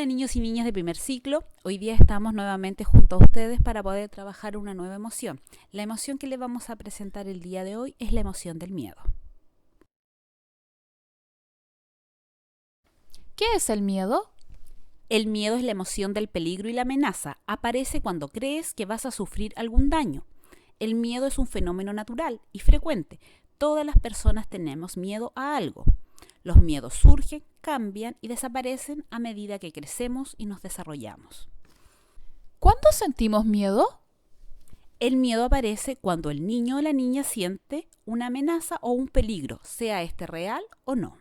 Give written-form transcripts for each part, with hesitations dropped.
Hola niños y niñas de primer ciclo, hoy día estamos nuevamente junto a ustedes para poder trabajar una nueva emoción. La emoción que les vamos a presentar el día de hoy es la emoción del miedo. ¿Qué es el miedo? El miedo es la emoción del peligro y la amenaza. Aparece cuando crees que vas a sufrir algún daño. El miedo es un fenómeno natural y frecuente. Todas las personas tenemos miedo a algo. Los miedos surgen, cambian y desaparecen a medida que crecemos y nos desarrollamos. ¿Cuándo sentimos miedo? El miedo aparece cuando el niño o la niña siente una amenaza o un peligro, sea este real o no.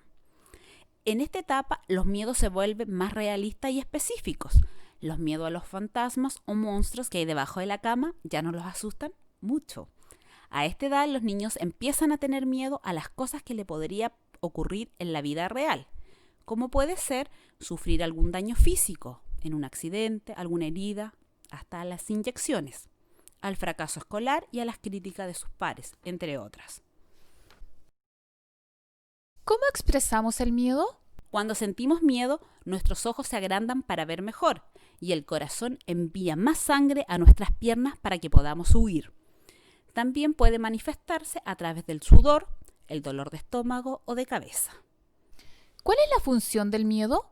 En esta etapa, los miedos se vuelven más realistas y específicos. Los miedos a los fantasmas o monstruos que hay debajo de la cama ya no los asustan mucho. A esta edad, los niños empiezan a tener miedo a las cosas que le podría ocurrir en la vida real, como puede ser sufrir algún daño físico, en un accidente, alguna herida, hasta las inyecciones, al fracaso escolar y a las críticas de sus pares, entre otras. ¿Cómo expresamos el miedo? Cuando sentimos miedo, nuestros ojos se agrandan para ver mejor y el corazón envía más sangre a nuestras piernas para que podamos huir. También puede manifestarse a través del sudor, el dolor de estómago o de cabeza. ¿Cuál es la función del miedo?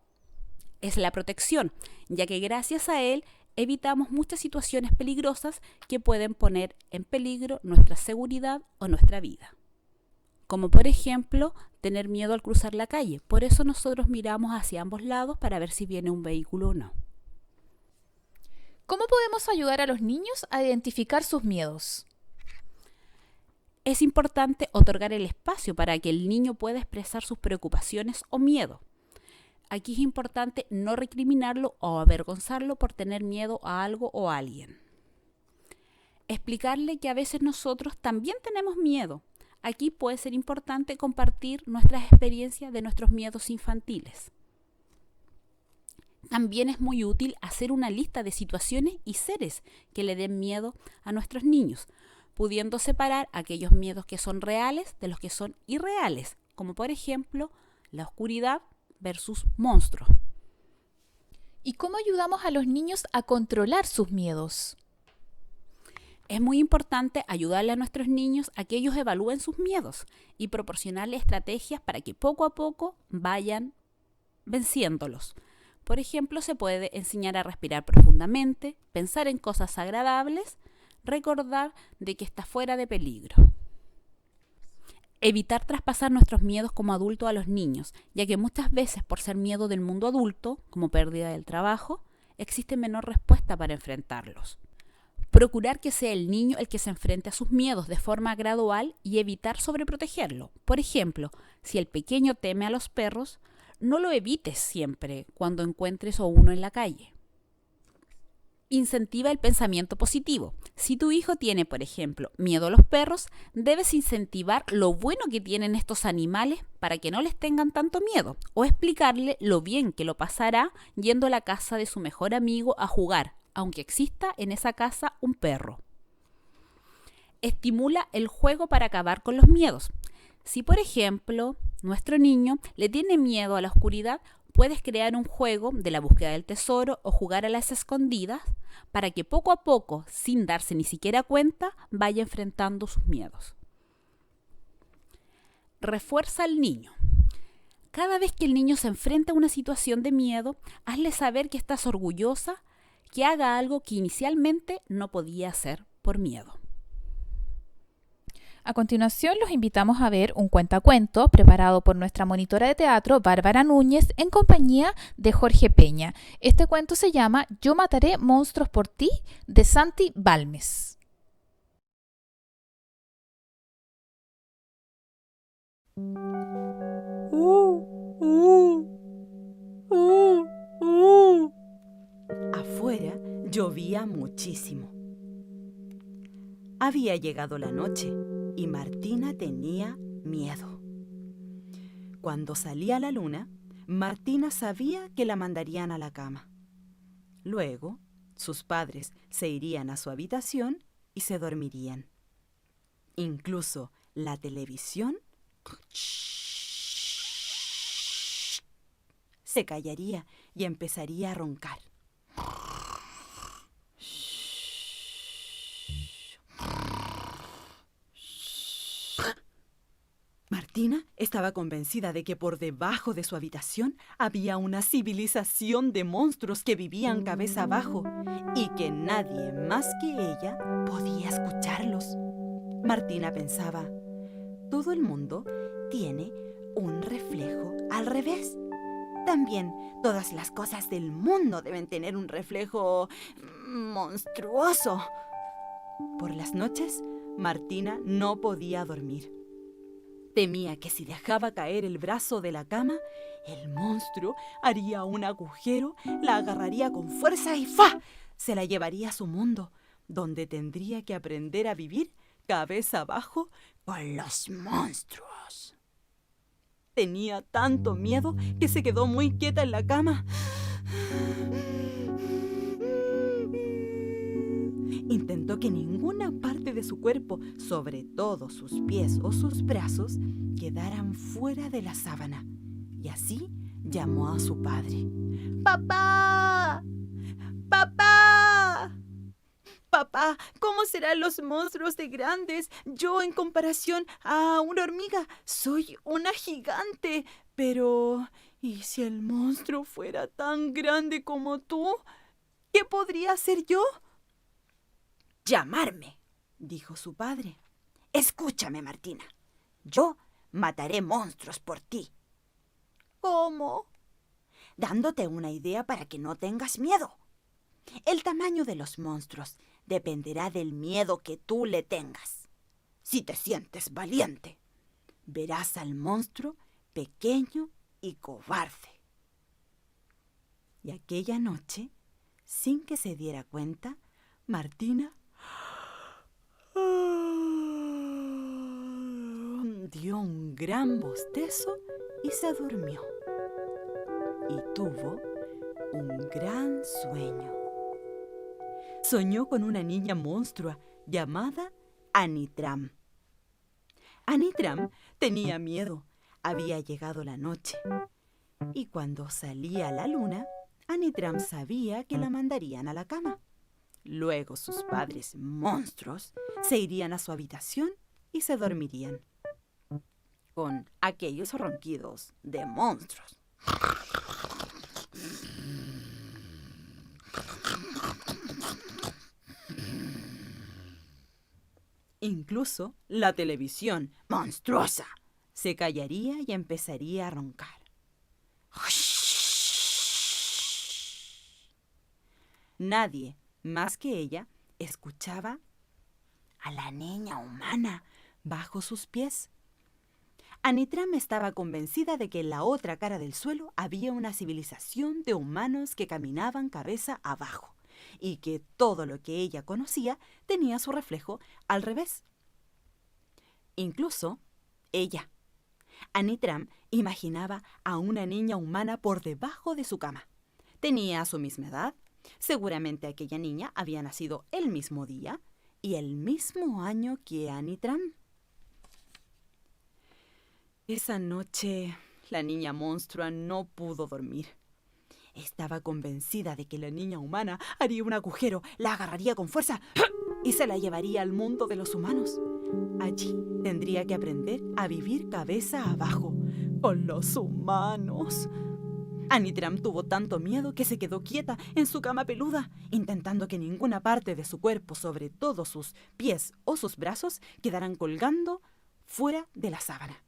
Es la protección, ya que gracias a él evitamos muchas situaciones peligrosas que pueden poner en peligro nuestra seguridad o nuestra vida. Como por ejemplo, tener miedo al cruzar la calle. Por eso nosotros miramos hacia ambos lados para ver si viene un vehículo o no. ¿Cómo podemos ayudar a los niños a identificar sus miedos? Es importante otorgar el espacio para que el niño pueda expresar sus preocupaciones o miedo. Aquí es importante no recriminarlo o avergonzarlo por tener miedo a algo o a alguien. Explicarle que a veces nosotros también tenemos miedo. Aquí puede ser importante compartir nuestras experiencias de nuestros miedos infantiles. También es muy útil hacer una lista de situaciones y seres que le den miedo a nuestros niños, pudiendo separar aquellos miedos que son reales de los que son irreales, como por ejemplo la oscuridad versus monstruos. ¿Y cómo ayudamos a los niños a controlar sus miedos? Es muy importante ayudarle a nuestros niños a que ellos evalúen sus miedos y proporcionarles estrategias para que poco a poco vayan venciéndolos. Por ejemplo, se puede enseñar a respirar profundamente, pensar en cosas agradables, recordar de que está fuera de peligro. Evitar traspasar nuestros miedos como adultos a los niños, ya que muchas veces por ser miedo del mundo adulto, como pérdida del trabajo, existe menor respuesta para enfrentarlos. Procurar que sea el niño el que se enfrente a sus miedos de forma gradual y evitar sobreprotegerlo. Por ejemplo, si el pequeño teme a los perros, no lo evites siempre cuando encuentres uno en la calle. Incentiva el pensamiento positivo. Si tu hijo tiene, por ejemplo, miedo a los perros, debes incentivar lo bueno que tienen estos animales para que no les tengan tanto miedo, o explicarle lo bien que lo pasará yendo a la casa de su mejor amigo a jugar, aunque exista en esa casa un perro. Estimula el juego para acabar con los miedos. Si, por ejemplo, nuestro niño le tiene miedo a la oscuridad, puedes crear un juego de la búsqueda del tesoro o jugar a las escondidas para que poco a poco, sin darse ni siquiera cuenta, vaya enfrentando sus miedos. Refuerza al niño. Cada vez que el niño se enfrenta a una situación de miedo, hazle saber que estás orgullosa, que haga algo que inicialmente no podía hacer por miedo. A continuación, los invitamos a ver un cuentacuento preparado por nuestra monitora de teatro, Bárbara Núñez, en compañía de Jorge Peña. Este cuento se llama Yo mataré monstruos por ti, de Santi Balmes. Afuera llovía muchísimo. Había llegado la noche y Martina tenía miedo. Cuando salía la luna, Martina sabía que la mandarían a la cama. Luego, sus padres se irían a su habitación y se dormirían. Incluso la televisión se callaría y empezaría a roncar. Martina estaba convencida de que por debajo de su habitación había una civilización de monstruos que vivían cabeza abajo y que nadie más que ella podía escucharlos. Martina pensaba, todo el mundo tiene un reflejo al revés. También todas las cosas del mundo deben tener un reflejo monstruoso. Por las noches, Martina no podía dormir. Temía que si dejaba caer el brazo de la cama, el monstruo haría un agujero, la agarraría con fuerza y ¡fa! Se la llevaría a su mundo, donde tendría que aprender a vivir cabeza abajo con los monstruos. Tenía tanto miedo que se quedó muy quieta en la cama. Intentó que ninguna parte de su cuerpo, sobre todo sus pies o sus brazos, quedaran fuera de la sábana. Y así llamó a su padre. ¡Papá! ¡Papá! Papá, ¿cómo serán los monstruos de grandes? Yo, en comparación a una hormiga, soy una gigante. Pero, ¿y si el monstruo fuera tan grande como tú? ¿Qué podría hacer yo? Llamarme, dijo su padre. Escúchame, Martina. Yo mataré monstruos por ti. ¿Cómo? Dándote una idea para que no tengas miedo. El tamaño de los monstruos dependerá del miedo que tú le tengas. Si te sientes valiente, verás al monstruo pequeño y cobarde. Y aquella noche, sin que se diera cuenta, Martina dio un gran bostezo y se durmió. Y tuvo un gran sueño. Soñó con una niña monstrua llamada Anitram. Anitram tenía miedo. Había llegado la noche. Y cuando salía la luna, Anitram sabía que la mandarían a la cama. Luego sus padres monstruos se irían a su habitación y se dormirían. Con aquellos ronquidos de monstruos. Incluso la televisión monstruosa se callaría y empezaría a roncar. Nadie más que ella escuchaba a la niña humana bajo sus pies. Anitram estaba convencida de que en la otra cara del suelo había una civilización de humanos que caminaban cabeza abajo y que todo lo que ella conocía tenía su reflejo al revés. Incluso ella. Anitram imaginaba a una niña humana por debajo de su cama. Tenía su misma edad. Seguramente aquella niña había nacido el mismo día y el mismo año que Anitram. Esa noche, la niña monstrua no pudo dormir. Estaba convencida de que la niña humana haría un agujero, la agarraría con fuerza y se la llevaría al mundo de los humanos. Allí tendría que aprender a vivir cabeza abajo, con los humanos. Anitram tuvo tanto miedo que se quedó quieta en su cama peluda, intentando que ninguna parte de su cuerpo, sobre todo sus pies o sus brazos, quedaran colgando fuera de la sábana.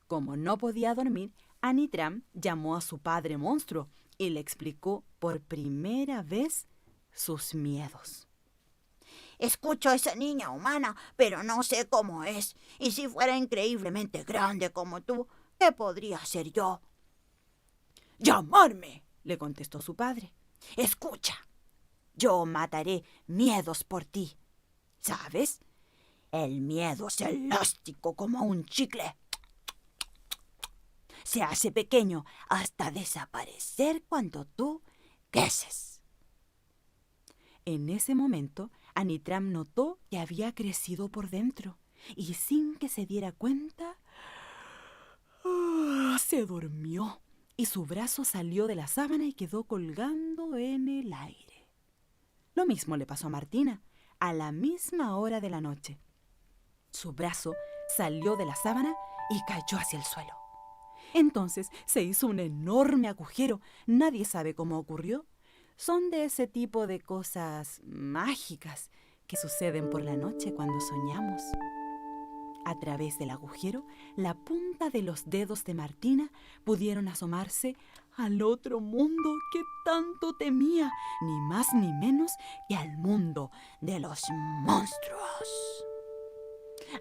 Como no podía dormir, Anitram llamó a su padre monstruo y le explicó por primera vez sus miedos. Escucho a esa niña humana, pero no sé cómo es. Y si fuera increíblemente grande como tú, ¿qué podría hacer yo? ¡Llamarme!, le contestó su padre. Escucha, yo mataré miedos por ti. ¿Sabes? El miedo es elástico como un chicle. Se hace pequeño hasta desaparecer cuando tú creces. En ese momento, Anitram notó que había crecido por dentro y sin que se diera cuenta, se durmió y su brazo salió de la sábana y quedó colgando en el aire. Lo mismo le pasó a Martina, a la misma hora de la noche. Su brazo salió de la sábana y cayó hacia el suelo. Entonces se hizo un enorme agujero. Nadie sabe cómo ocurrió. Son de ese tipo de cosas mágicas que suceden por la noche cuando soñamos. A través del agujero, la punta de los dedos de Martina pudieron asomarse al otro mundo que tanto temía, ni más ni menos que al mundo de los monstruos.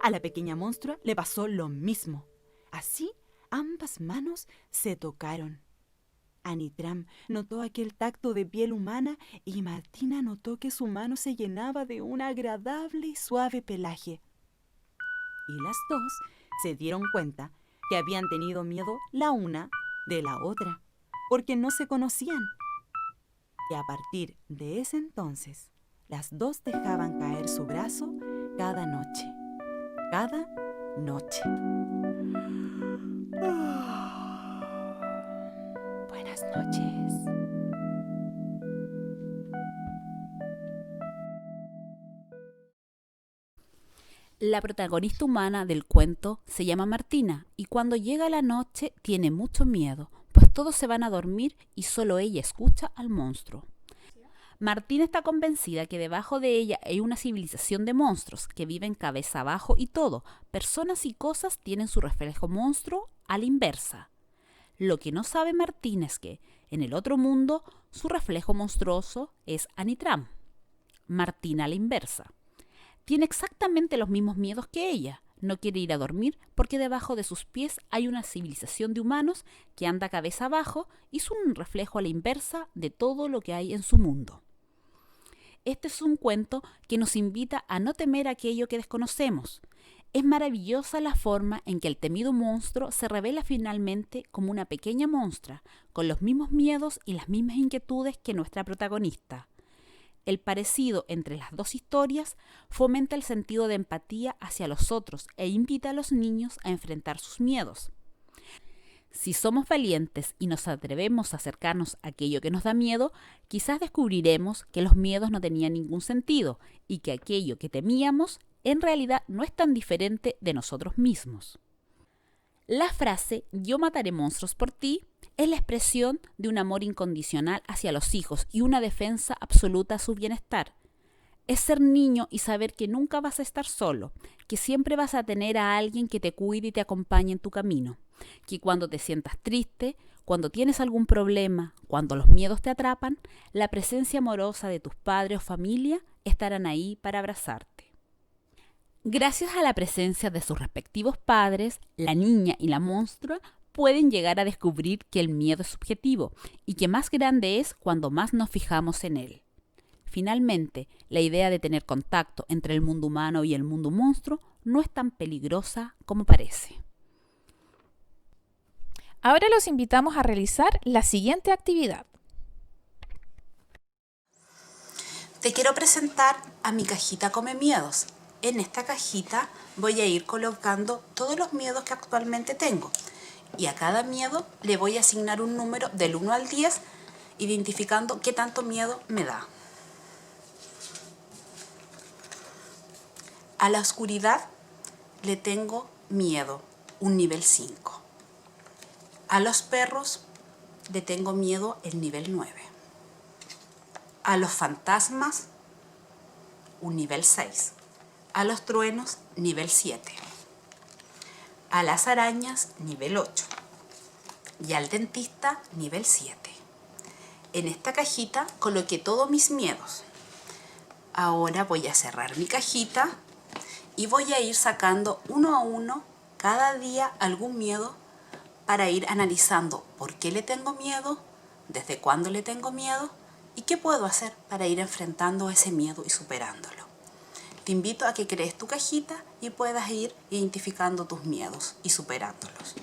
A la pequeña monstrua le pasó lo mismo. Así, ambas manos se tocaron. Anitram notó aquel tacto de piel humana y Martina notó que su mano se llenaba de un agradable y suave pelaje. Y las dos se dieron cuenta que habían tenido miedo la una de la otra, porque no se conocían. Y a partir de ese entonces, las dos dejaban caer su brazo cada noche. Cada noche. Buenas noches. La protagonista humana del cuento se llama Martina y cuando llega la noche tiene mucho miedo, pues todos se van a dormir y solo ella escucha al monstruo. Martina está convencida que debajo de ella hay una civilización de monstruos que viven cabeza abajo y todo. Personas y cosas tienen su reflejo monstruo a la inversa. Lo que no sabe Martina es que, en el otro mundo, su reflejo monstruoso es Anitram. Martina a la inversa. Tiene exactamente los mismos miedos que ella. No quiere ir a dormir porque debajo de sus pies hay una civilización de humanos que anda cabeza abajo y son un reflejo a la inversa de todo lo que hay en su mundo. Este es un cuento que nos invita a no temer aquello que desconocemos. Es maravillosa la forma en que el temido monstruo se revela finalmente como una pequeña monstrua, con los mismos miedos y las mismas inquietudes que nuestra protagonista. El parecido entre las dos historias fomenta el sentido de empatía hacia los otros e invita a los niños a enfrentar sus miedos. Si somos valientes y nos atrevemos a acercarnos a aquello que nos da miedo, quizás descubriremos que los miedos no tenían ningún sentido y que aquello que temíamos en realidad no es tan diferente de nosotros mismos. La frase "yo mataré monstruos por ti" es la expresión de un amor incondicional hacia los hijos y una defensa absoluta a su bienestar. Es ser niño y saber que nunca vas a estar solo, que siempre vas a tener a alguien que te cuide y te acompañe en tu camino, que cuando te sientas triste, cuando tienes algún problema, cuando los miedos te atrapan, la presencia amorosa de tus padres o familia estarán ahí para abrazarte. Gracias a la presencia de sus respectivos padres, la niña y la monstrua pueden llegar a descubrir que el miedo es subjetivo y que más grande es cuando más nos fijamos en él. Finalmente, la idea de tener contacto entre el mundo humano y el mundo monstruo no es tan peligrosa como parece. Ahora los invitamos a realizar la siguiente actividad. Te quiero presentar a mi cajita Come Miedos. En esta cajita voy a ir colocando todos los miedos que actualmente tengo. Y a cada miedo le voy a asignar un número del 1 al 10, identificando qué tanto miedo me da. A la oscuridad le tengo miedo, un nivel 5. A los perros le tengo miedo, el nivel 9. A los fantasmas, un nivel 6. A los truenos, nivel 7. A las arañas, nivel 8. Y al dentista, nivel 7. En esta cajita coloqué todos mis miedos. Ahora voy a cerrar mi cajita y voy a ir sacando uno a uno cada día algún miedo para ir analizando por qué le tengo miedo, desde cuándo le tengo miedo y qué puedo hacer para ir enfrentando ese miedo y superándolo. Te invito a que crees tu cajita y puedas ir identificando tus miedos y superándolos.